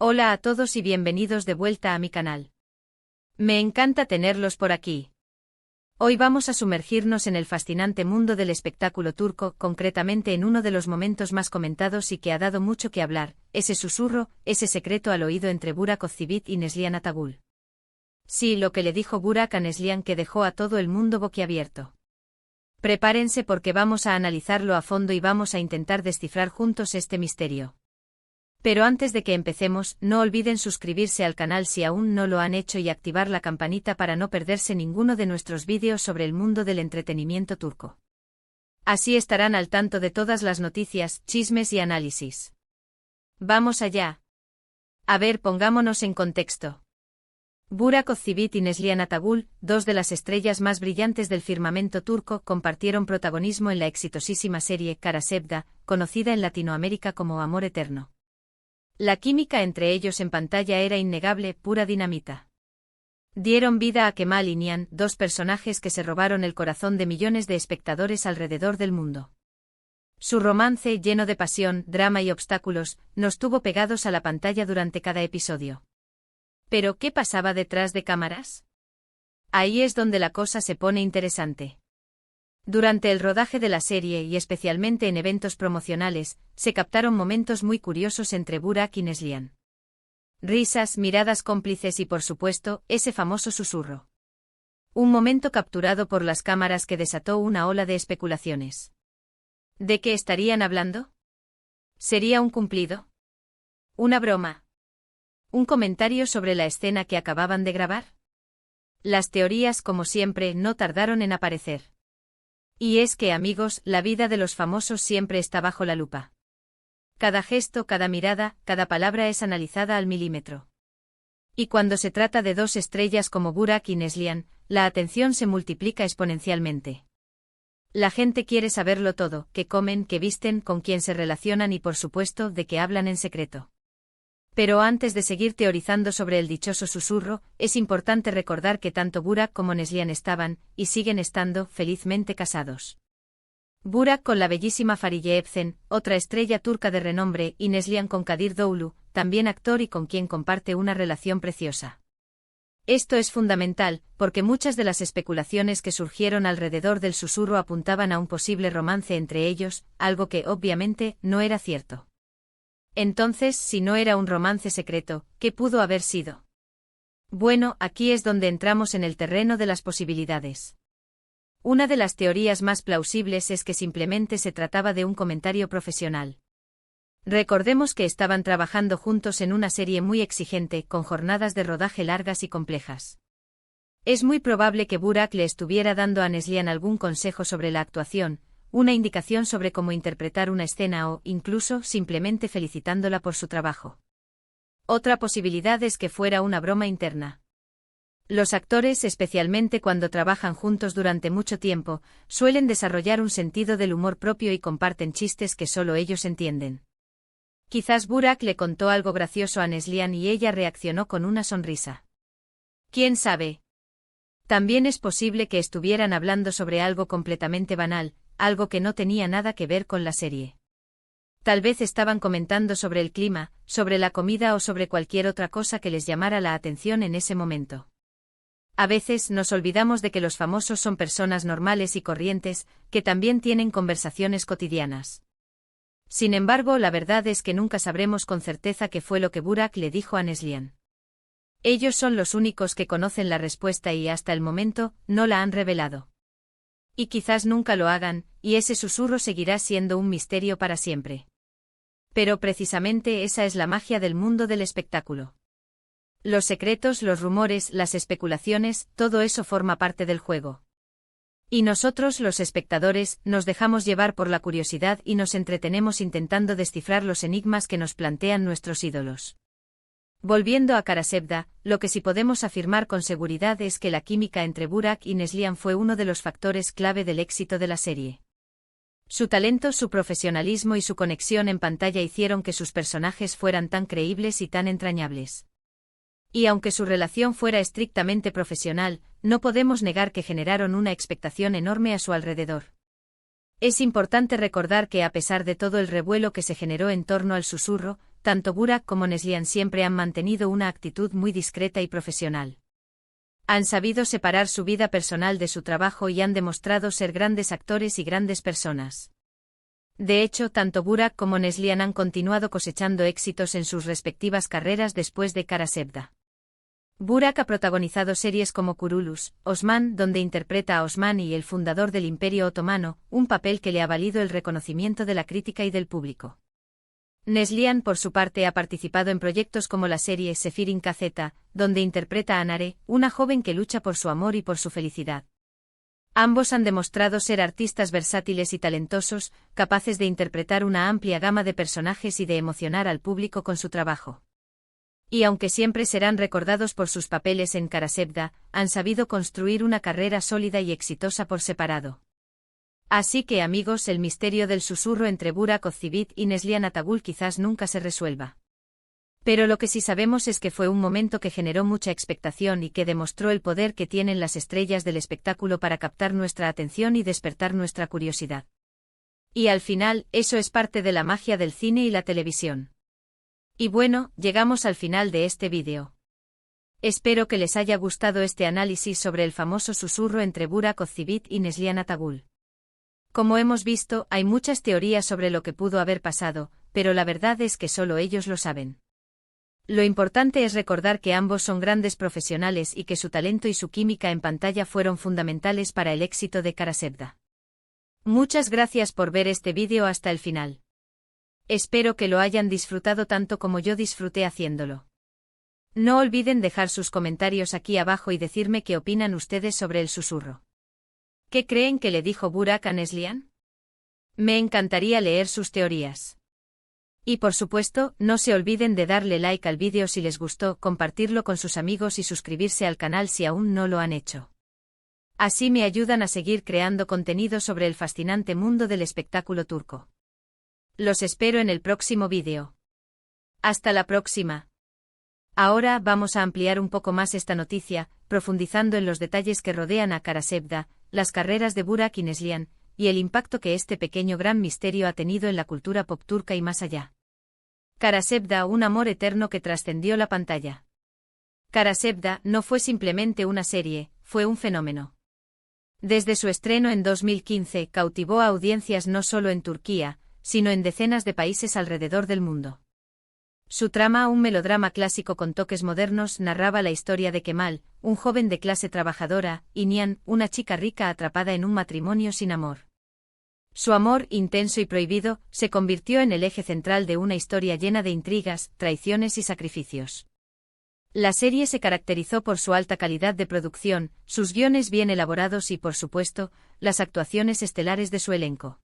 Hola a todos y bienvenidos de vuelta a mi canal. Me encanta tenerlos por aquí. Hoy vamos a sumergirnos en el fascinante mundo del espectáculo turco, concretamente en uno de los momentos más comentados y que ha dado mucho que hablar, ese susurro, ese secreto al oído entre Burak Ozcerbit y Neslihan Atagul. Sí, lo que le dijo Burak a Neslihan que dejó a todo el mundo boquiabierto. Prepárense porque vamos a analizarlo a fondo y vamos a intentar descifrar juntos este misterio. Pero antes de que empecemos, no olviden suscribirse al canal si aún no lo han hecho y activar la campanita para no perderse ninguno de nuestros vídeos sobre el mundo del entretenimiento turco. Así estarán al tanto de todas las noticias, chismes y análisis. ¡Vamos allá! A ver, pongámonos en contexto. Burak Ozcerbit y Neslihan Atagul, dos de las estrellas más brillantes del firmamento turco, compartieron protagonismo en la exitosísima serie Kara Sevda, conocida en Latinoamérica como Amor Eterno. La química entre ellos en pantalla era innegable, pura dinamita. Dieron vida a Kemal y Nihan, dos personajes que se robaron el corazón de millones de espectadores alrededor del mundo. Su romance, lleno de pasión, drama y obstáculos, nos tuvo pegados a la pantalla durante cada episodio. ¿Pero qué pasaba detrás de cámaras? Ahí es donde la cosa se pone interesante. Durante el rodaje de la serie y especialmente en eventos promocionales, se captaron momentos muy curiosos entre Burak y Neslihan. Risas, miradas cómplices y por supuesto, ese famoso susurro. Un momento capturado por las cámaras que desató una ola de especulaciones. ¿De qué estarían hablando? ¿Sería un cumplido? ¿Una broma? ¿Un comentario sobre la escena que acababan de grabar? Las teorías, como siempre, no tardaron en aparecer. Y es que, amigos, la vida de los famosos siempre está bajo la lupa. Cada gesto, cada mirada, cada palabra es analizada al milímetro. Y cuando se trata de dos estrellas como Burak y Neslihan, la atención se multiplica exponencialmente. La gente quiere saberlo todo, qué comen, qué visten, con quién se relacionan y por supuesto de qué hablan en secreto. Pero antes de seguir teorizando sobre el dichoso susurro, es importante recordar que tanto Burak como Neslihan estaban, y siguen estando, felizmente casados. Burak con la bellísima Fariye Evcen, otra estrella turca de renombre, y Neslihan con Kadir Doğulu, también actor y con quien comparte una relación preciosa. Esto es fundamental, porque muchas de las especulaciones que surgieron alrededor del susurro apuntaban a un posible romance entre ellos, algo que, obviamente, no era cierto. Entonces, si no era un romance secreto, ¿qué pudo haber sido? Bueno, aquí es donde entramos en el terreno de las posibilidades. Una de las teorías más plausibles es que simplemente se trataba de un comentario profesional. Recordemos que estaban trabajando juntos en una serie muy exigente, con jornadas de rodaje largas y complejas. Es muy probable que Burak le estuviera dando a Neslihan algún consejo sobre la actuación, una indicación sobre cómo interpretar una escena o, incluso, simplemente felicitándola por su trabajo. Otra posibilidad es que fuera una broma interna. Los actores, especialmente cuando trabajan juntos durante mucho tiempo, suelen desarrollar un sentido del humor propio y comparten chistes que solo ellos entienden. Quizás Burak le contó algo gracioso a Neslihan y ella reaccionó con una sonrisa. ¿Quién sabe? También es posible que estuvieran hablando sobre algo completamente banal, algo que no tenía nada que ver con la serie. Tal vez estaban comentando sobre el clima, sobre la comida o sobre cualquier otra cosa que les llamara la atención en ese momento. A veces nos olvidamos de que los famosos son personas normales y corrientes, que también tienen conversaciones cotidianas. Sin embargo, la verdad es que nunca sabremos con certeza qué fue lo que Burak le dijo a Neslihan. Ellos son los únicos que conocen la respuesta y hasta el momento no la han revelado. Y quizás nunca lo hagan, y ese susurro seguirá siendo un misterio para siempre. Pero precisamente esa es la magia del mundo del espectáculo. Los secretos, los rumores, las especulaciones, todo eso forma parte del juego. Y nosotros, los espectadores, nos dejamos llevar por la curiosidad y nos entretenemos intentando descifrar los enigmas que nos plantean nuestros ídolos. Volviendo a Kara Sevda, lo que sí podemos afirmar con seguridad es que la química entre Burak y Neslihan fue uno de los factores clave del éxito de la serie. Su talento, su profesionalismo y su conexión en pantalla hicieron que sus personajes fueran tan creíbles y tan entrañables. Y aunque su relación fuera estrictamente profesional, no podemos negar que generaron una expectación enorme a su alrededor. Es importante recordar que a pesar de todo el revuelo que se generó en torno al susurro, tanto Burak como Neslihan siempre han mantenido una actitud muy discreta y profesional. Han sabido separar su vida personal de su trabajo y han demostrado ser grandes actores y grandes personas. De hecho, tanto Burak como Neslihan han continuado cosechando éxitos en sus respectivas carreras después de Kara Sevda. Burak ha protagonizado series como Kurulus, Osman, donde interpreta a Osmani, el fundador del Imperio Otomano, un papel que le ha valido el reconocimiento de la crítica y del público. Neslihan, por su parte, ha participado en proyectos como la serie Sefirin Kazeta, donde interpreta a Nare, una joven que lucha por su amor y por su felicidad. Ambos han demostrado ser artistas versátiles y talentosos, capaces de interpretar una amplia gama de personajes y de emocionar al público con su trabajo. Y aunque siempre serán recordados por sus papeles en Kara Sevda, han sabido construir una carrera sólida y exitosa por separado. Así que, amigos, el misterio del susurro entre Burak Ozceğit y Neslihan Atagül quizás nunca se resuelva. Pero lo que sí sabemos es que fue un momento que generó mucha expectación y que demostró el poder que tienen las estrellas del espectáculo para captar nuestra atención y despertar nuestra curiosidad. Y al final, eso es parte de la magia del cine y la televisión. Y bueno, llegamos al final de este vídeo. Espero que les haya gustado este análisis sobre el famoso susurro entre Burak Ozceğit y Neslihan Atagül. Como hemos visto, hay muchas teorías sobre lo que pudo haber pasado, pero la verdad es que solo ellos lo saben. Lo importante es recordar que ambos son grandes profesionales y que su talento y su química en pantalla fueron fundamentales para el éxito de Kara Sevda. Muchas gracias por ver este vídeo hasta el final. Espero que lo hayan disfrutado tanto como yo disfruté haciéndolo. No olviden dejar sus comentarios aquí abajo y decirme qué opinan ustedes sobre el susurro. ¿Qué creen que le dijo Burak a Neslihan? Me encantaría leer sus teorías. Y por supuesto, no se olviden de darle like al vídeo si les gustó, compartirlo con sus amigos y suscribirse al canal si aún no lo han hecho. Así me ayudan a seguir creando contenido sobre el fascinante mundo del espectáculo turco. Los espero en el próximo vídeo. Hasta la próxima. Ahora vamos a ampliar un poco más esta noticia, profundizando en los detalles que rodean a Kara Sevda, las carreras de Burak y Neslihan, y el impacto que este pequeño gran misterio ha tenido en la cultura pop turca y más allá. Kara Sevda, un amor eterno que trascendió la pantalla. Kara Sevda no fue simplemente una serie, fue un fenómeno. Desde su estreno en 2015 cautivó a audiencias no solo en Turquía, sino en decenas de países alrededor del mundo. Su trama, un melodrama clásico con toques modernos, narraba la historia de Kemal, un joven de clase trabajadora, y Nihan, una chica rica atrapada en un matrimonio sin amor. Su amor, intenso y prohibido, se convirtió en el eje central de una historia llena de intrigas, traiciones y sacrificios. La serie se caracterizó por su alta calidad de producción, sus guiones bien elaborados y, por supuesto, las actuaciones estelares de su elenco.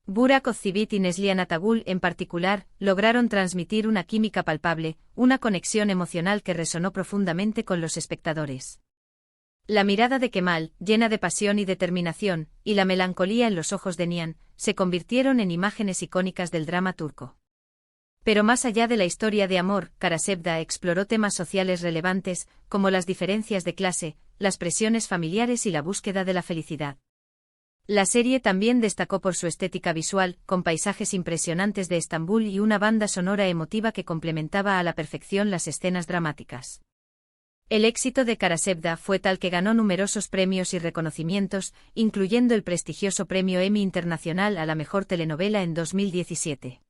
Burak Ozceğit y Neslihan Atagül, en particular, lograron transmitir una química palpable, una conexión emocional que resonó profundamente con los espectadores. La mirada de Kemal, llena de pasión y determinación, y la melancolía en los ojos de Nihan, se convirtieron en imágenes icónicas del drama turco. Pero más allá de la historia de amor, Kara Sevda exploró temas sociales relevantes, como las diferencias de clase, las presiones familiares y la búsqueda de la felicidad. La serie también destacó por su estética visual, con paisajes impresionantes de Estambul y una banda sonora emotiva que complementaba a la perfección las escenas dramáticas. El éxito de Kara Sevda fue tal que ganó numerosos premios y reconocimientos, incluyendo el prestigioso premio Emmy Internacional a la mejor telenovela en 2017.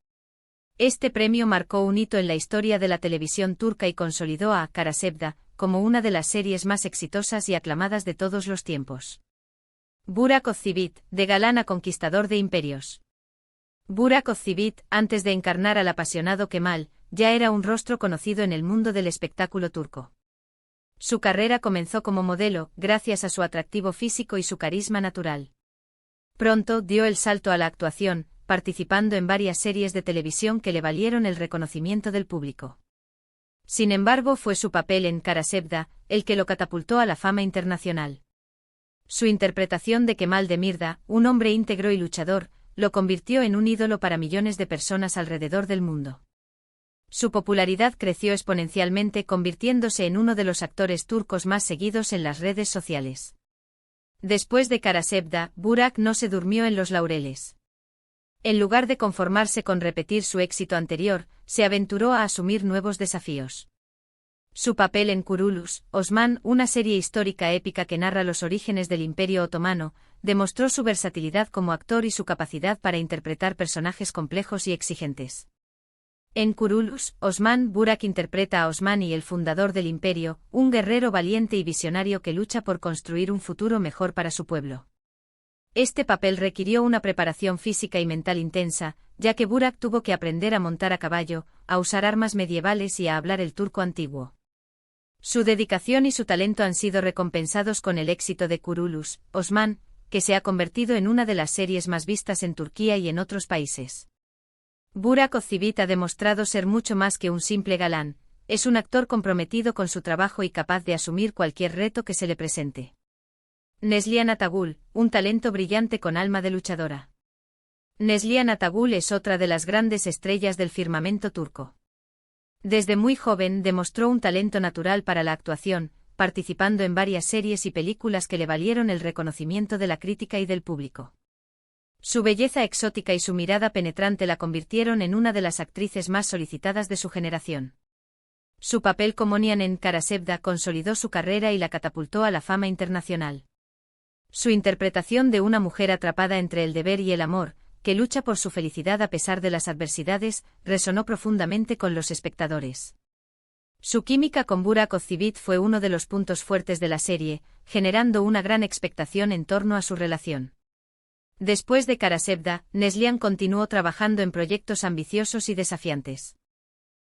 Este premio marcó un hito en la historia de la televisión turca y consolidó a Kara Sevda como una de las series más exitosas y aclamadas de todos los tiempos. Burak Ozceğit, de galán a conquistador de imperios. Burak Ozceğit, antes de encarnar al apasionado Kemal, ya era un rostro conocido en el mundo del espectáculo turco. Su carrera comenzó como modelo, gracias a su atractivo físico y su carisma natural. Pronto dio el salto a la actuación, participando en varias series de televisión que le valieron el reconocimiento del público. Sin embargo, fue su papel en Kara Sevda el que lo catapultó a la fama internacional. Su interpretación de Kemal Demirda, un hombre íntegro y luchador, lo convirtió en un ídolo para millones de personas alrededor del mundo. Su popularidad creció exponencialmente, convirtiéndose en uno de los actores turcos más seguidos en las redes sociales. Después de Kara Sevda, Burak no se durmió en los laureles. En lugar de conformarse con repetir su éxito anterior, se aventuró a asumir nuevos desafíos. Su papel en Kurulus, Osman, una serie histórica épica que narra los orígenes del Imperio Otomano, demostró su versatilidad como actor y su capacidad para interpretar personajes complejos y exigentes. En Kurulus, Osman Burak interpreta a Osmani, el fundador del imperio, un guerrero valiente y visionario que lucha por construir un futuro mejor para su pueblo. Este papel requirió una preparación física y mental intensa, ya que Burak tuvo que aprender a montar a caballo, a usar armas medievales y a hablar el turco antiguo. Su dedicación y su talento han sido recompensados con el éxito de Kurulus, Osman, que se ha convertido en una de las series más vistas en Turquía y en otros países. Burak Özçivit ha demostrado ser mucho más que un simple galán, es un actor comprometido con su trabajo y capaz de asumir cualquier reto que se le presente. Neslihan Atagül, un talento brillante con alma de luchadora. Neslihan Atagül es otra de las grandes estrellas del firmamento turco. Desde muy joven demostró un talento natural para la actuación, participando en varias series y películas que le valieron el reconocimiento de la crítica y del público. Su belleza exótica y su mirada penetrante la convirtieron en una de las actrices más solicitadas de su generación. Su papel como Nihan en Karasevda consolidó su carrera y la catapultó a la fama internacional. Su interpretación de una mujer atrapada entre el deber y el amor, que lucha por su felicidad a pesar de las adversidades, resonó profundamente con los espectadores. Su química con Burak Özçivit fue uno de los puntos fuertes de la serie, generando una gran expectación en torno a su relación. Después de Karasevda, Neslihan continuó trabajando en proyectos ambiciosos y desafiantes.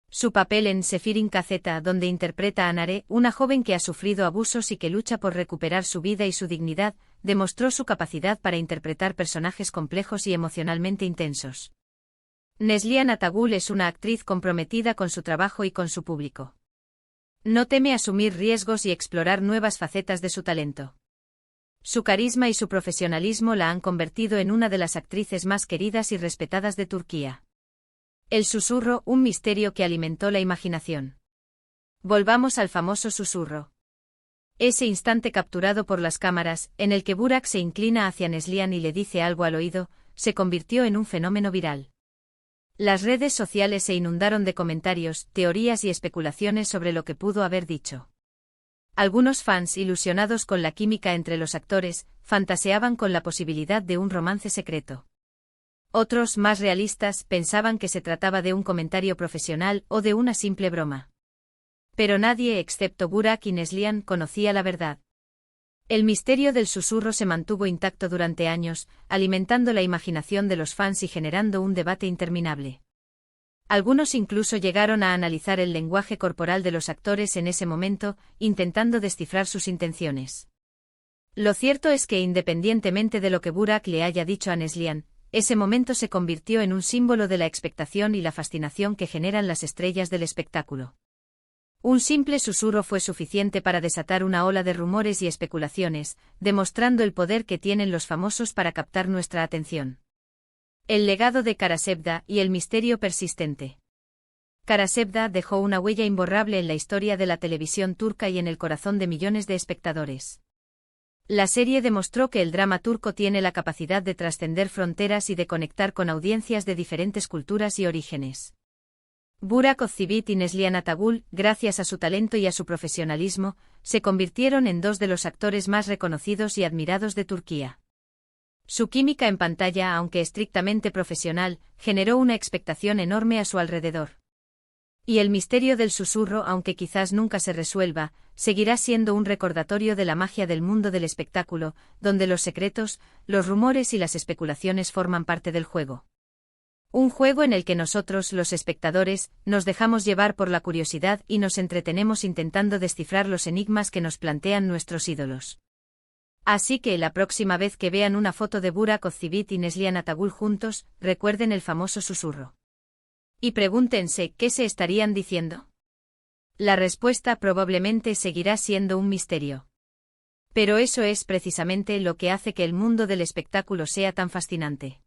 Su papel en Sefirin Kazeta, donde interpreta a Nare, una joven que ha sufrido abusos y que lucha por recuperar su vida y su dignidad, demostró su capacidad para interpretar personajes complejos y emocionalmente intensos. Neslihan Atagül es una actriz comprometida con su trabajo y con su público. No teme asumir riesgos y explorar nuevas facetas de su talento. Su carisma y su profesionalismo la han convertido en una de las actrices más queridas y respetadas de Turquía. El susurro, un misterio que alimentó la imaginación. Volvamos al famoso susurro. Ese instante capturado por las cámaras, en el que Burak se inclina hacia Neslihan y le dice algo al oído, se convirtió en un fenómeno viral. Las redes sociales se inundaron de comentarios, teorías y especulaciones sobre lo que pudo haber dicho. Algunos fans, ilusionados con la química entre los actores, fantaseaban con la posibilidad de un romance secreto. Otros, más realistas, pensaban que se trataba de un comentario profesional o de una simple broma. Pero nadie, excepto Burak y Neslihan, conocía la verdad. El misterio del susurro se mantuvo intacto durante años, alimentando la imaginación de los fans y generando un debate interminable. Algunos incluso llegaron a analizar el lenguaje corporal de los actores en ese momento, intentando descifrar sus intenciones. Lo cierto es que independientemente de lo que Burak le haya dicho a Neslihan, ese momento se convirtió en un símbolo de la expectación y la fascinación que generan las estrellas del espectáculo. Un simple susurro fue suficiente para desatar una ola de rumores y especulaciones, demostrando el poder que tienen los famosos para captar nuestra atención. El legado de Karasevda y el misterio persistente. Karasevda dejó una huella imborrable en la historia de la televisión turca y en el corazón de millones de espectadores. La serie demostró que el drama turco tiene la capacidad de trascender fronteras y de conectar con audiencias de diferentes culturas y orígenes. Burak Özçivit y Neslihan Atagül, gracias a su talento y a su profesionalismo, se convirtieron en dos de los actores más reconocidos y admirados de Turquía. Su química en pantalla, aunque estrictamente profesional, generó una expectación enorme a su alrededor. Y el misterio del susurro, aunque quizás nunca se resuelva, seguirá siendo un recordatorio de la magia del mundo del espectáculo, donde los secretos, los rumores y las especulaciones forman parte del juego. Un juego en el que nosotros, los espectadores, nos dejamos llevar por la curiosidad y nos entretenemos intentando descifrar los enigmas que nos plantean nuestros ídolos. Así que la próxima vez que vean una foto de Burak Özçivit y Neslihan Atagül juntos, recuerden el famoso susurro. Y pregúntense, ¿qué se estarían diciendo? La respuesta probablemente seguirá siendo un misterio. Pero eso es precisamente lo que hace que el mundo del espectáculo sea tan fascinante.